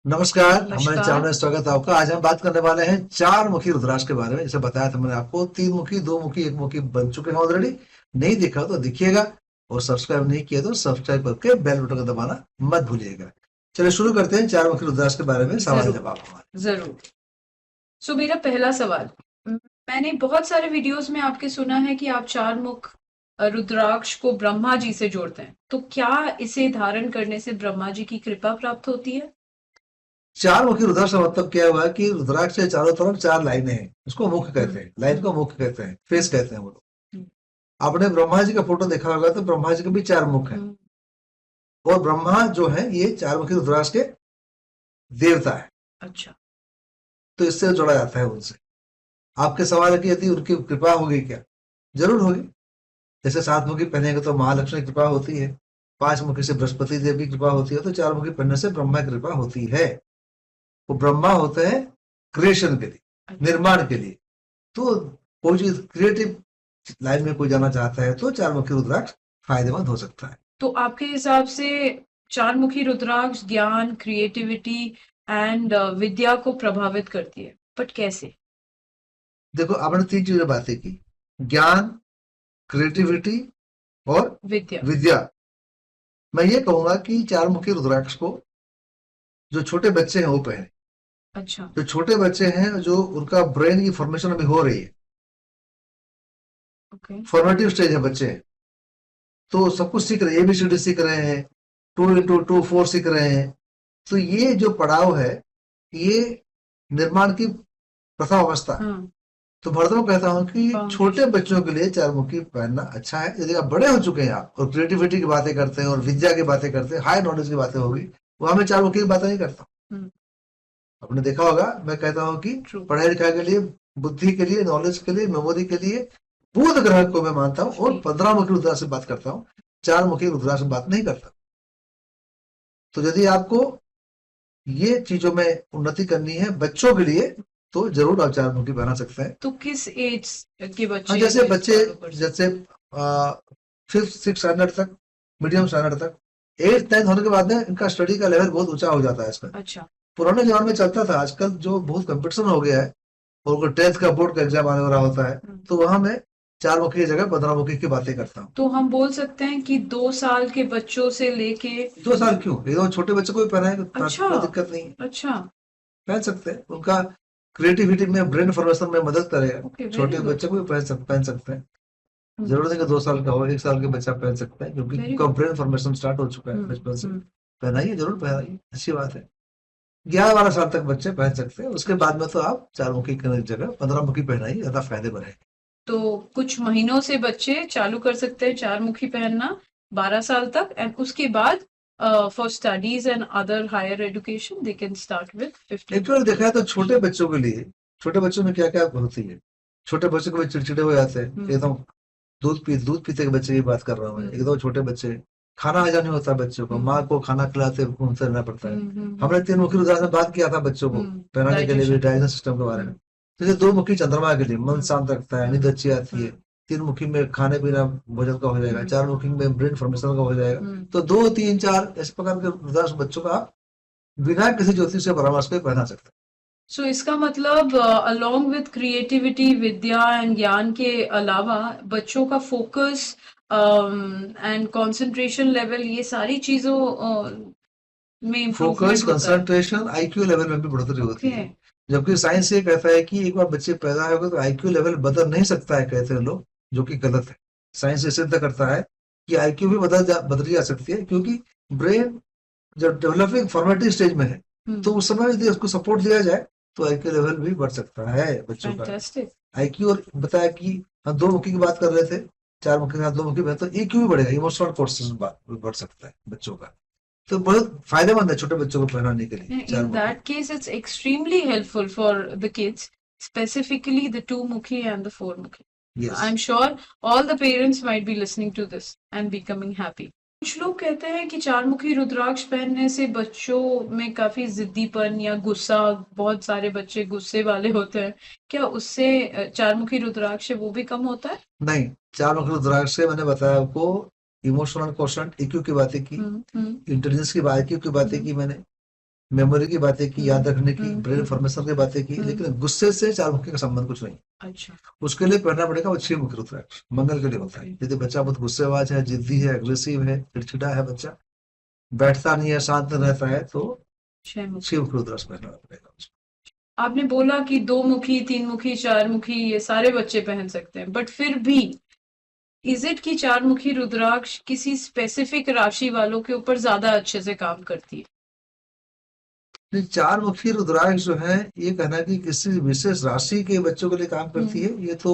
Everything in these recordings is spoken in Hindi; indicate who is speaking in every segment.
Speaker 1: नमस्कार, हमारे चैनल
Speaker 2: नमस्कार।
Speaker 1: में स्वागत है आपका। आज हम बात करने वाले हैं चार मुखी रुद्राक्ष के बारे में। जैसे बताया था मैंने आपको, तीन मुखी, दो मुखी, एक मुखी बन चुके हैं ऑलरेडी। नहीं देखा तो देखिएगा, और सब्सक्राइब नहीं किया तो सब्सक्राइब करके बेल बटन को दबाना मत भूलिएगा। चलिए शुरू करते हैं चार मुखी रुद्राक्ष के बारे में सवाल
Speaker 2: ज़रूर,
Speaker 1: जवाब हमारे।
Speaker 2: ज़रूर। मेरा पहला सवाल, मैंने बहुत सारे वीडियोज़ में आपके सुना है कि आप चार मुख रुद्राक्ष को ब्रह्मा जी से जोड़ते हैं। तो क्या इसे धारण करने से ब्रह्मा जी की कृपा प्राप्त होती है?
Speaker 1: चार मुखी रुद्राक्ष का मतलब क्या हुआ कि रुद्राक्ष के चारों तरफ चार लाइनें हैं, उसको मुख कहते
Speaker 2: हुँ,
Speaker 1: हैं, लाइन को
Speaker 2: हुँ,
Speaker 1: मुख कहते हैं, फेस कहते हैं वो लोग।
Speaker 2: हुँ,
Speaker 1: आपने ब्रह्मा जी का फोटो देखा होगा तो ब्रह्मा जी के भी चार मुख हैं।
Speaker 2: हुँ,
Speaker 1: और ब्रह्मा जो है ये चार मुखी रुद्राक्ष के देवता है,
Speaker 2: अच्छा।
Speaker 1: तो इससे जोड़ा जाता है उनसे। आपके सवाल है कि यदि उनकी कृपा होगी क्या? जरूर होगी। जैसे सात मुखी पहनेंगे तो महालक्ष्मी की कृपा होती है, पांच मुखी से बृहस्पति देव की कृपा होती है, तो चार मुखी पहनने से ब्रह्मा की कृपा होती है। वो ब्रह्मा होते हैं क्रिएशन के लिए,
Speaker 2: अच्छा,
Speaker 1: निर्माण के लिए। तो कोई चीज क्रिएटिव लाइन में कोई जाना चाहता है तो चार मुखी रुद्राक्ष फायदेमंद हो सकता है।
Speaker 2: तो आपके हिसाब से चार मुखी रुद्राक्ष ज्ञान, क्रिएटिविटी एंड विद्या को प्रभावित करती है, बट कैसे?
Speaker 1: देखो, आपने तीन चीजें बातें की, ज्ञान, क्रिएटिविटी और
Speaker 2: विद्या।
Speaker 1: विद्या। मैं ये कहूंगा कि चार मुखी रुद्राक्ष को जो छोटे बच्चे हैं वो पहने।
Speaker 2: अच्छा,
Speaker 1: जो छोटे बच्चे हैं, जो उनका ब्रेन की फॉर्मेशन अभी हो रही है,
Speaker 2: ओके।
Speaker 1: फॉर्मेटिव स्टेज है बच्चे, तो सब कुछ सीख रहे हैं, एबीसीडी सीख रहे हैं, 2 into 2 4 सीख रहे हैं। तो ये जो पड़ाव है, ये निर्माण की प्रथम अवस्था है।
Speaker 2: हाँ,
Speaker 1: तो भरतों कहता हूँ कि छोटे
Speaker 2: फाउंडेशन।
Speaker 1: बच्चों के लिए चार मुखी पहनना अच्छा है। यदि आप बड़े हो चुके हैं आप और क्रिएटिविटी की बातें करते हैं और विद्या की बातें करते हैं, हाई नॉलेज की बातें होगी, वहां मैं चार मुखी की बातें नहीं करता।
Speaker 2: हुँ,
Speaker 1: आपने देखा होगा, मैं कहता हूँ कि
Speaker 2: ट्रू।
Speaker 1: पढ़ाई लिखाई के लिए, बुद्धि के लिए, नॉलेज के लिए, मेमोरी के लिए बुध ग्रह को मैं मानता हूँ, और 15 मुखी रुद्राक्ष से बात करता हूँ, चार मुखी रुद्राक्ष से बात नहीं करता। तो यदि आपको ये चीजों में उन्नति करनी है बच्चों के लिए, तो जरूर आप चार मुखी बना सकते हैं।
Speaker 2: तो किस एज के
Speaker 1: हाँ,
Speaker 2: बच्चे
Speaker 1: जैसे
Speaker 2: इसे
Speaker 1: बच्चे,
Speaker 2: फॉलो कर सकते
Speaker 1: जैसे फिफ्थ सिक्स स्टैंडर्ड तक, मीडियम स्टैंडर्ड तक, एट्थ नाइन्थ होने के बाद में इनका स्टडी का लेवल बहुत ऊंचा हो जाता है इसमें।
Speaker 2: हैं? अच्छा,
Speaker 1: पुराने जमाने में चलता था, आजकल जो बहुत कंपटीशन हो गया है, और 10th का बोर्ड का एग्जाम आने वाला होता है,
Speaker 2: हुँ।
Speaker 1: तो वहां मैं चार मुखी की जगह 15 मुखी की बातें करता हूँ।
Speaker 2: तो हम बोल सकते हैं कि 2 साल के बच्चों से लेके
Speaker 1: 2 साल क्यों, एकदम छोटे बच्चे को भी पहनाए,
Speaker 2: अच्छा,
Speaker 1: कोई दिक्कत नहीं है,
Speaker 2: अच्छा,
Speaker 1: पहन सकते हैं। उनका क्रिएटिविटी में, ब्रेन फॉर्मेशन में मदद करेगा।
Speaker 2: ओके, वेरी
Speaker 1: छोटे
Speaker 2: गुड।
Speaker 1: बच्चे को भी पहन सकते हैं।
Speaker 2: हुँ,
Speaker 1: जरूरत है कि 2 साल का हो, 1 साल के बच्चा पहन सकता है, क्योंकि
Speaker 2: वेरी
Speaker 1: उनका
Speaker 2: गुड।
Speaker 1: ब्रेन फॉर्मेशन स्टार्ट हो चुका है
Speaker 2: हुँ,
Speaker 1: बचपन से।
Speaker 2: हुँ,
Speaker 1: पहनाइए, जरूर पहनाइए, अच्छी बात है। 11-12 साल तक बच्चे पहन सकते हैं, उसके
Speaker 2: अच्छा।
Speaker 1: बाद में तो आप चार मुखी की जगह 15 मुखी पहनाइए, ज्यादा फायदेमंद है।
Speaker 2: तो कुछ महीनों से बच्चे चालू कर सकते हैं चारमुखी पहनना 12 साल तक एंड उसके बाद for studies and other higher education they can start with 15
Speaker 1: actually देखा है तो
Speaker 2: रुद्राक्ष।
Speaker 1: छोटे बच्चों के लिए, छोटे बच्चों में क्या क्या होती है, छोटे बच्चे को भी चिड़चिड़े हो जाते हैं
Speaker 2: हुँ,
Speaker 1: एकदम। दूध पीते के बच्चे की बात कर रहा हूँ मैं,
Speaker 2: हुँ,
Speaker 1: एकदम छोटे बच्चे, खाना हजम नहीं होता बच्चों को, माँ
Speaker 2: हुँ,
Speaker 1: को खाना खिलाते घूमते रहना पड़ता है।
Speaker 2: हुँ, हुँ,
Speaker 1: हमने
Speaker 2: हुँ,
Speaker 1: तीन मुखी रुद्राक्ष में बात किया था बच्चों को पहनाने के लिए भी,
Speaker 2: डाइजेशन।
Speaker 1: डाइजेशन सिस्टम के बारे में।
Speaker 2: हुँ,
Speaker 1: जैसे दो मुखी चंद्रमा के लिए मन
Speaker 2: हुँ,
Speaker 1: शांत रखता है,
Speaker 2: हुँ,
Speaker 1: नींद अच्छी आती है।
Speaker 2: हुँ,
Speaker 1: तीन मुखी में खाने पीना भोजन का हो जाएगा,
Speaker 2: हुँ,
Speaker 1: चार मुखी में ब्रेन फॉर्मेशन का हो जाएगा।
Speaker 2: हुँ।
Speaker 1: तो 2 3 4 इस प्रकार के रुद्राक्ष बच्चों का आप बिना किसी ज्योतिष से परामर्श के पहना सकते
Speaker 2: सो इसका मतलब along with creativity, Vidya and ज्ञान के अलावा बच्चों का फोकस एंड कंसंट्रेशन लेवल ये सारी चीज़ों में
Speaker 1: हैं। फोकस,
Speaker 2: इम्प्रूवमेंट होता है।
Speaker 1: कंसंट्रेशन, आईक्यू लेवल में भी बढ़ोतरी होती
Speaker 2: ओके।
Speaker 1: है। जबकि साइंस ये कहता है कि एक बार बच्चे पैदा हो गए तो आईक्यू लेवल बदल नहीं सकता है, कहते हैं लोग, जो कि गलत है। साइंस ये सिद्ध करता है कि आईक्यू भी बदली जा सकती है, क्योंकि ब्रेन जब डेवलपिंग फॉर्मेटिव स्टेज में है, तो
Speaker 2: हुँ,
Speaker 1: उस समय यदि उसको सपोर्ट दिया जाए तो आईक्यू लेवल भी बढ़ सकता है बच्चों का।
Speaker 2: फैंटास्टिक।
Speaker 1: आईक्यू, और बताया कि हम दो मुखी की बात कर रहे थे, चार मुखी के साथ दो मुखी में, तो ईक्यू भी बढ़ेगा, इमोशनल कोर्सेज बढ़ सकता है बच्चों का। तो बहुत फायदेमंद है छोटे बच्चों को पहनाने के लिए चार
Speaker 2: In
Speaker 1: मुखी।
Speaker 2: that case, it's extremely helpful for the kids, specifically the two Mukhi and the four Mukhi.
Speaker 1: Yes.
Speaker 2: I'm sure all the parents might be listening to this and becoming happy. कुछ लोग कहते हैं कि चारमुखी रुद्राक्ष पहनने से बच्चों में काफी जिद्दीपन या गुस्सा, बहुत सारे बच्चे गुस्से वाले होते हैं, क्या उससे चारमुखी रुद्राक्ष से वो भी कम होता है?
Speaker 1: नहीं, चार मुखी रुद्राक्ष से मैंने बताया आपको, इमोशनल क्वेश्चन ईक्यू की बातें की,
Speaker 2: हम्म, हम्म,
Speaker 1: इंटेलिजेंस की बात की,
Speaker 2: हम्म,
Speaker 1: मैंने मेमोरी की बातें की, याद रखने की, ब्रेन
Speaker 2: हम्म,
Speaker 1: फॉर्मेशन की बातें की, लेकिन गुस्से से चारमुखी का संबंध कुछ नहीं।
Speaker 2: अच्छा,
Speaker 1: उसके लिए पढ़ना पड़ेगा वो 6 मुखी रुद्राक्ष, मंगल के लिए होता है। यदि बच्चा बहुत गुस्सेबाज है, जिद्दी है, अग्रेसिव है, चिड़चिड़ा है, बच्चा बैठता नहीं है, शांत नहीं रहता है, तो
Speaker 2: 6 मुखी।
Speaker 1: 6 मुखी रुद्राक्ष पहनना पड़ेगा उसको।
Speaker 2: आपने बोला कि 2 मुखी, 3 मुखी, 4 मुखी ये सारे बच्चे पहन सकते हैं, बट फिर भी इज इट कि 4 मुखी रुद्राक्ष किसी स्पेसिफिक राशि वालों के ऊपर ज्यादा अच्छे से काम करती है?
Speaker 1: ये 4 मुखी रुद्राक्ष जो है, ये कहना कि किसी विशेष राशि के बच्चों के लिए काम करती है, ये तो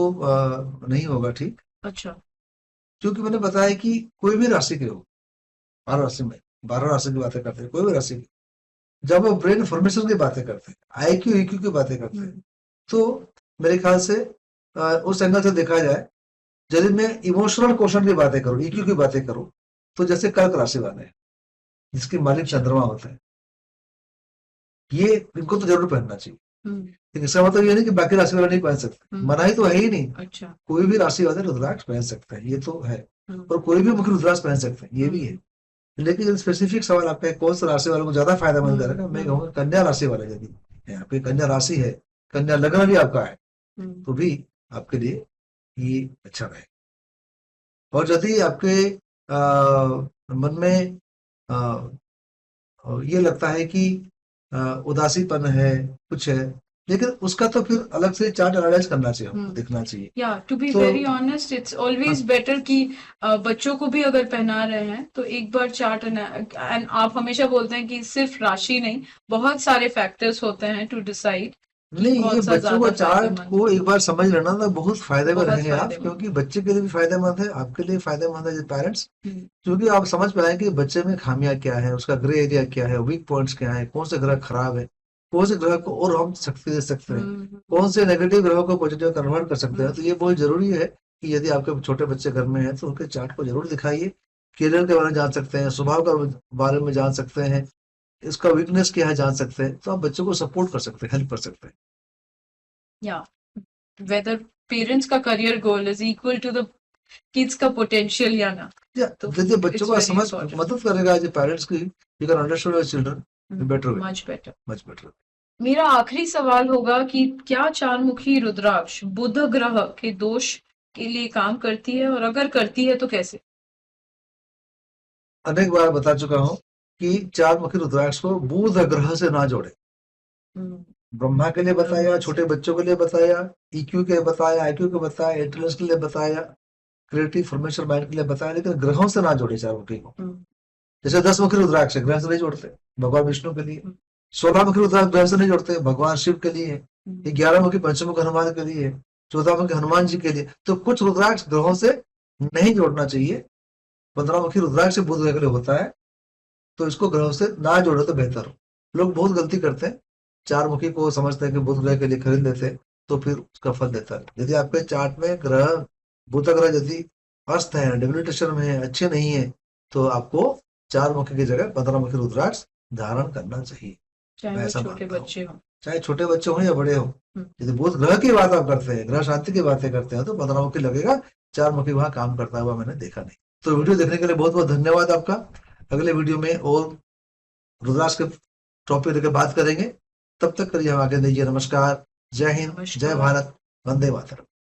Speaker 1: नहीं होगा ठीक।
Speaker 2: अच्छा,
Speaker 1: क्योंकि मैंने बताया कि कोई भी राशि के हो, 12 राशि में, 12 राशि की बातें करते हैं, कोई भी राशि की, जब वो ब्रेन फॉर्मेशन की बातें करते हैं, IQ EQ की बातें करते हैं, तो मेरे ख्याल से उस एंगल से देखा जाए, यदि मैं इमोशनल क्वेश्चन की बातें करूं, EQ की बातें करूं, तो जैसे कर्क राशि वाले हैं, जिसके मालिक चंद्रमा होता है, ये इनको तो जरूर पहनना चाहिए। लेकिन इसका मतलब ये नहीं कि बाकी राशि वाले नहीं पहन सकते, मनाही तो है ही नहीं।
Speaker 2: अच्छा,
Speaker 1: कोई भी राशि वाले रुद्राक्ष पहन सकते हैं, ये तो है। और कोई भी मुख्य रुद्राक्ष पहन सकते हैं, ये भी है। लेकिन स्पेसिफिक सवाल आपका है कौन सा राशि वालों को ज्यादा फायदेमंद करेगा, मैं कहूँगा कन्या राशि वाले, यदि आपकी कन्या राशि है, कन्या लग्न भी आपका है, तो भी आपके लिए ये अच्छा रहे। और यदि आपके मन में ये लगता है कि उदासीपन है, कुछ है, लेकिन उसका तो फिर अलग से चार्ट एनालाइज करना चाहिए, हमको देखना चाहिए।
Speaker 2: या टू बी
Speaker 1: तो
Speaker 2: very honest it's always better कि बच्चों को भी अगर पहना रहे हैं तो एक बार चार्ट, एंड आप हमेशा बोलते हैं कि सिर्फ राशि नहीं, बहुत सारे फैक्टर्स होते हैं टू डिसाइड
Speaker 1: नहीं, ये
Speaker 2: कौन सा
Speaker 1: बच्चों को
Speaker 2: ज्यादा
Speaker 1: चार्ट
Speaker 2: फायदेमंद
Speaker 1: को एक बार समझ लेना ना, बहुत फायदे में
Speaker 2: बहुत
Speaker 1: रहेंगे आप,
Speaker 2: फायदेमंद।
Speaker 1: क्योंकि बच्चे के लिए भी फायदेमंद है, आपके लिए फायदेमंद है पेरेंट्स,
Speaker 2: हम्म,
Speaker 1: क्योंकि आप समझ पाए कि बच्चे में खामियां क्या है, उसका ग्रे एरिया क्या है, वीक पॉइंट्स क्या है, कौन से ग्रह खराब है, कौन से ग्रह को और हम शक्ति दे सकते हैं, कौन से नेगेटिव ग्रहों को पॉजिटिव कन्वर्ट कर सकते हैं। तो ये बहुत जरूरी है कि यदि आपके छोटे बच्चे घर में हैं तो उनके चार्ट को जरूर दिखाइए। करियर के बारे में जान सकते हैं, स्वभाव के बारे में जान सकते हैं, इसका वीकनेस क्या है जान सकते हैं, तो आप बच्चों को सपोर्ट कर सकते हैं, हेल्प कर सकते हैं।
Speaker 2: या वेदर पेरेंट्स का career goal is equal to the kids का पोटेंशियल या ना, तो
Speaker 1: यदि बच्चों
Speaker 2: it's
Speaker 1: का
Speaker 2: very
Speaker 1: समझ
Speaker 2: important.
Speaker 1: मदद करेगा एज पेरेंट्स की, you can understand your children better way,
Speaker 2: much better.
Speaker 1: Much better.
Speaker 2: मेरा आखिरी सवाल होगा कि क्या 4 मुखी रुद्राक्ष बुध ग्रह के दोष के लिए काम करती है, और अगर करती है तो कैसे?
Speaker 1: अनेक बार बता चुका हूँ कि 4 मुखी रुद्राक्ष को बुध ग्रह से ना जोड़े। ब्रह्मा के लिए बताया, छोटे बच्चों के लिए बताया, EQ के लिए बताया, IQ के बताया, इंटेलिजेंस के लिए बताया, क्रिएटिव फॉर्मेशन माइंड के लिए बताया, लेकिन ग्रहों से ना जोड़े 4 मुखी को। जैसे 10 मुखी रुद्राक्ष ग्रह से नहीं जोड़ते, भगवान विष्णु के लिए। 16 मुखी रुद्राक्ष ग्रह से नहीं जोड़ते, भगवान शिव के लिए। 11 मुखी पंचमुख हनुमान के लिए, 14 मुखी हनुमान जी के लिए। तो कुछ रुद्राक्ष ग्रहों से नहीं जोड़ना चाहिए। 15 मुखी रुद्राक्ष से बुध ग्रह के लिए होता है, तो इसको ग्रहों से ना जोड़े तो बेहतर हो। लोग बहुत गलती करते हैं, 4 मुखी को समझते हैं कि बुध ग्रह के लिए खरीद लेते हैं, तो फिर उसका फल देता है। यदि आपके चार्ट में ग्रह, बुध ग्रह यदि अस्त है, डेबिलिटेशन में है, अच्छे नहीं है, तो आपको 4 मुखी की जगह 15 मुखी रुद्राक्ष धारण करना चाहिए।
Speaker 2: चाहे वो छोटे बच्चे हों,
Speaker 1: चाहे छोटे बच्चे हों या बड़े हों। यदि बुध ग्रह की बात आप करते हैं, ग्रह शांति की बातें करते हैं, तो 15 मुखी लगेगा, 4 मुखी वहां काम करता हुआ मैंने देखा नहीं। तो वीडियो देखने के लिए बहुत बहुत धन्यवाद आपका। अगले वीडियो में और रुद्राक्ष के टॉपिक लेकर बात करेंगे। तब तक करिए हम आगे दीजिए। नमस्कार, जय हिंद, जय भारत, वंदे मातरम।